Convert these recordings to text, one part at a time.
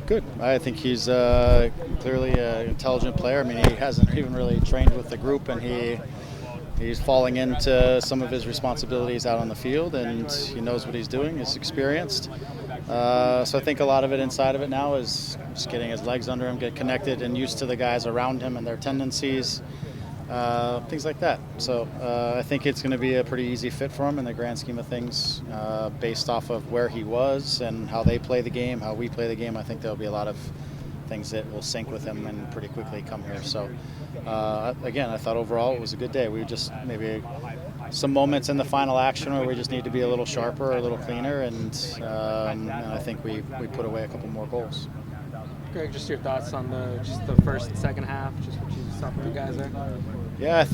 Good. I think he's clearly an intelligent player. I mean, he hasn't even really trained with the group, and he's falling into some of his responsibilities out on the field, and he knows what he's doing. He's experienced. So I think a lot of it inside of it now is just getting his legs under him, get connected and used to the guys around him and their tendencies, things like that. So I think it's going to be a pretty easy fit for him in the grand scheme of things, based off of where he was and how they play the game, how we play the game. I think there'll be a lot of things that will sync with him and pretty quickly come here. So again, I thought overall it was a good day. We just maybe some moments in the final action where we just need to be a little sharper, a little cleaner, and I think we put away a couple more goals. Greg, just your thoughts on the first and second half, just what you saw from the guys there? Yeah,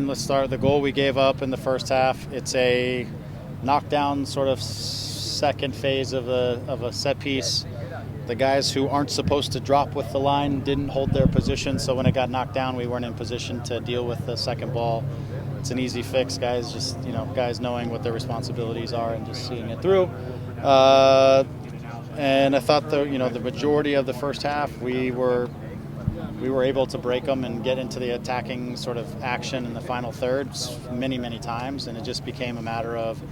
let's start the goal we gave up in the first half. It's a knockdown sort of second phase of a set piece. The guys who aren't supposed to drop with the line didn't hold their position, so when it got knocked down, we weren't in position to deal with the second ball. It's an easy fix, guys. Just guys knowing what their responsibilities are and just seeing it through. And I thought the majority of the first half we were able to break them and get into the attacking sort of action in the final thirds many times, and it just became a matter of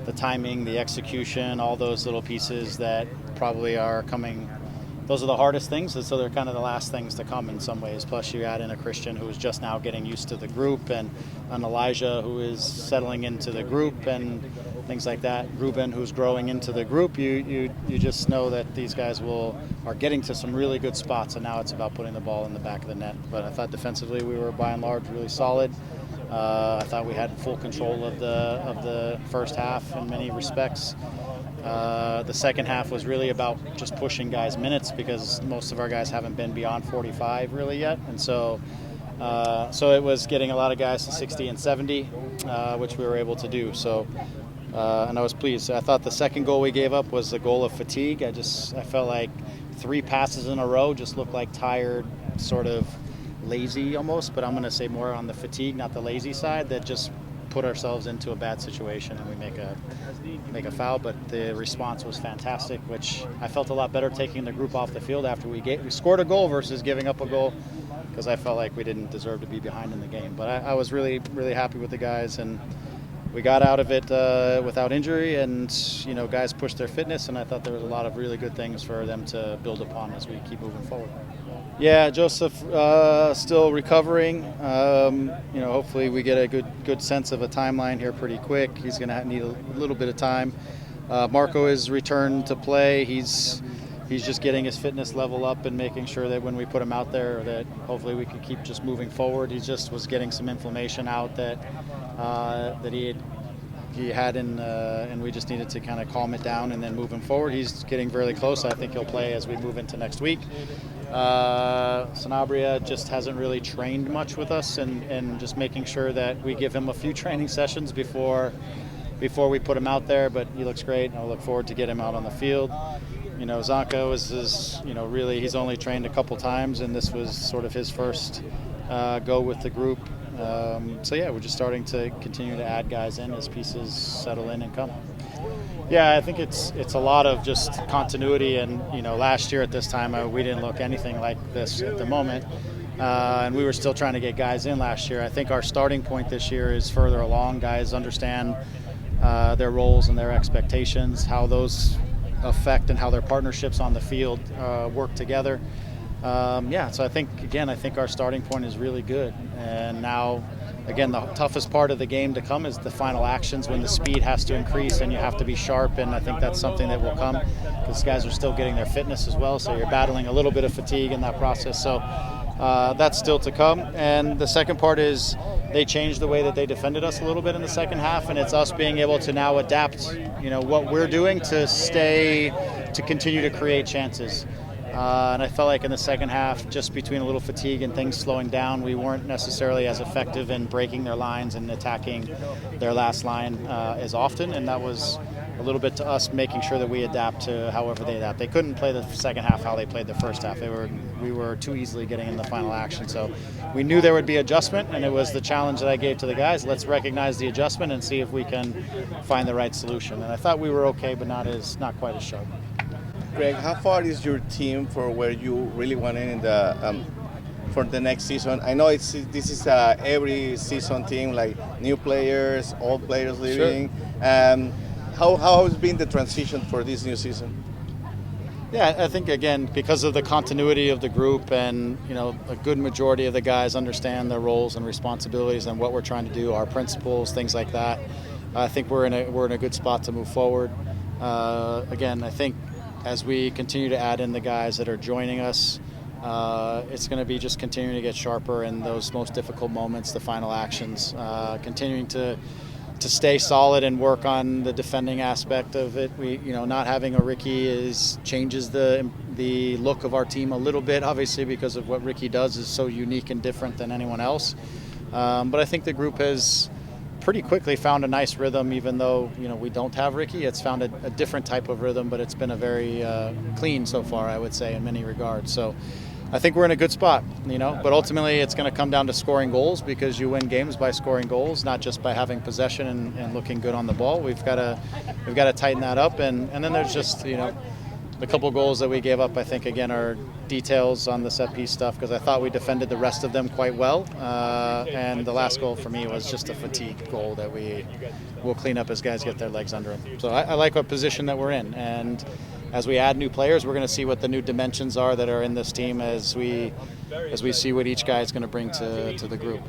the timing, the execution, all those little pieces that probably are coming. Those are the hardest things, and so they're kind of the last things to come in some ways. Plus you add in a Christian who's just now getting used to the group, and an Elijah who is settling into the group and things like that. Ruben who's growing into the group. You just know that these guys are getting to some really good spots, and now it's about putting the ball in the back of the net. But I thought defensively we were by and large really solid. I thought we had full control of the first half in many respects. The second half was really about just pushing guys' minutes because most of our guys haven't been beyond 45 really yet, and so it was getting a lot of guys to 60 and 70, which we were able to do. So, and I was pleased. I thought the second goal we gave up was a goal of fatigue. I felt like 3 passes in a row just looked like tired, sort of lazy almost, but I'm going to say more on the fatigue, not the lazy side, that just put ourselves into a bad situation and we make a foul. But the response was fantastic, which I felt a lot better taking the group off the field after we scored a goal versus giving up a goal, because I felt like we didn't deserve to be behind in the game. But I was really happy with the guys, and we got out of it without injury, and guys pushed their fitness, and I thought there was a lot of really good things for them to build upon as we keep moving forward. Yeah, Joseph still recovering. Hopefully we get a good sense of a timeline here pretty quick. He's going to need a little bit of time. Marco is returned to play. He's just getting his fitness level up and making sure that when we put him out there that hopefully we can keep just moving forward. He just was getting some inflammation out that he had and we just needed to kind of calm it down and then moving forward. He's getting very close. I think he'll play as we move into next week. Sanabria just hasn't really trained much with us, and just making sure that we give him a few training sessions before we put him out there, but he looks great, and I look forward to get him out on the field. Zonka really, he's only trained a couple times, and this was sort of his first go with the group. We're just starting to continue to add guys in as pieces settle in and come. Yeah, I think it's a lot of just continuity, and last year at this time we didn't look anything like this at the moment, and we were still trying to get guys in last year. I think our starting point this year is further along. Guys understand their roles and their expectations, how those affect and how their partnerships on the field work together. So I think our starting point is really good, and now again, the toughest part of the game to come is the final actions when the speed has to increase and you have to be sharp, and I think that's something that will come because guys are still getting their fitness as well, so you're battling a little bit of fatigue in that process. So that's still to come. And the second part is they changed the way that they defended us a little bit in the second half, and it's us being able to now adapt, what we're doing to continue to create chances. And I felt like in the second half, just between a little fatigue and things slowing down, we weren't necessarily as effective in breaking their lines and attacking their last line as often. And that was a little bit to us making sure that we adapt to however they adapt. They couldn't play the second half how they played the first half. We were too easily getting in the final action. So we knew there would be adjustment, and it was the challenge that I gave to the guys. Let's recognize the adjustment and see if we can find the right solution. And I thought we were okay, but not quite as sharp. Greg, how far is your team for where you really want to end in the for the next season? I know this is every season team, like new players, old players leaving. Sure. How has been the transition for this new season? Yeah, I think again because of the continuity of the group, and a good majority of the guys understand their roles and responsibilities and what we're trying to do, our principles, things like that. I think we're in a good spot to move forward. Again, I think as we continue to add in the guys that are joining us, it's going to be just continuing to get sharper in those most difficult moments, the final actions, continuing to stay solid and work on the defending aspect of it. We, not having a Ricky changes the look of our team a little bit, obviously, because of what Ricky does is so unique and different than anyone else. But I think the group has pretty quickly found a nice rhythm, even though we don't have Ricky. It's found a different type of rhythm, but it's been a very clean so far, I would say, in many regards. So I think we're in a good spot, but ultimately it's going to come down to scoring goals, because you win games by scoring goals, not just by having possession and looking good on the ball. We've got to tighten that up, and then there's just the couple goals that we gave up, I think, again, are details on the set piece stuff, because I thought we defended the rest of them quite well, and the last goal for me was just a fatigue goal that we'll clean up as guys get their legs under them. So I like what position that we're in, and as we add new players, we're going to see what the new dimensions are that are in this team as we see what each guy is going to bring to the group.